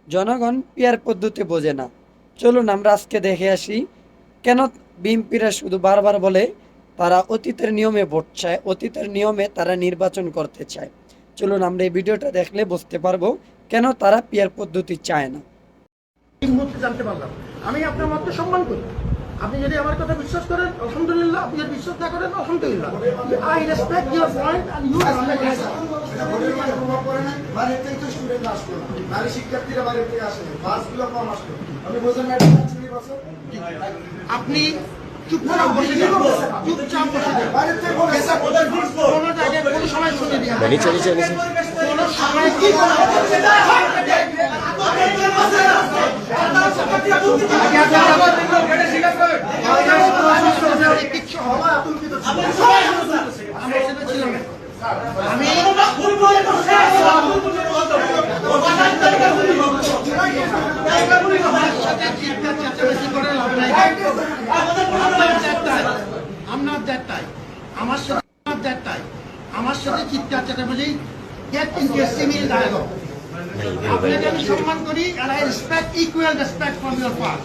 জনগণ পিয়ার পদ্ধতি বোঝে না। চলুন আমরা আজকে দেখে আসি কেন বিএনপিরা শুধু বারবার বলে তারা অতীতের নিয়মে ভোট চায়, অতীতের নিয়মে তারা নির্বাচন করতে চায়। চলুন আমরা এই ভিডিওটা দেখলে বুঝতে পারবো কেন তারা পিয়ার পদ্ধতি চায় না। এই মুহূর্তে জানতে পারলাম। আমি আপনার মতকে সম্মান করি। আপনি যদি আমার কথা বিশ্বাস করেন আলহামদুলিল্লাহ, আপনি যদি বিশ্বাস না করেন আলহামদুলিল্লাহ। I respect your point and you বাইরে থেকে তো স্টুডেন্ট আসলো না, নারী শিক্ষার্থীরা বাইরে থেকে আসে, বাসগুলো কম আসলো। আমি বোঝেন না আপনি চুপচাপ বসে যান, চুপচাপ বসে যান। বাইরে থেকে কোনো জায়গায় কোনো সময় শুনে দিন কোনো সময় কি কিচ্ছু হবে আমি সেটা ছিল না। আমি আমার সাথে চিৎকার চেঁচামেচি get into a civil dialogue. আপনাকে আমি সম্মান করি and I respect equal respect from your part.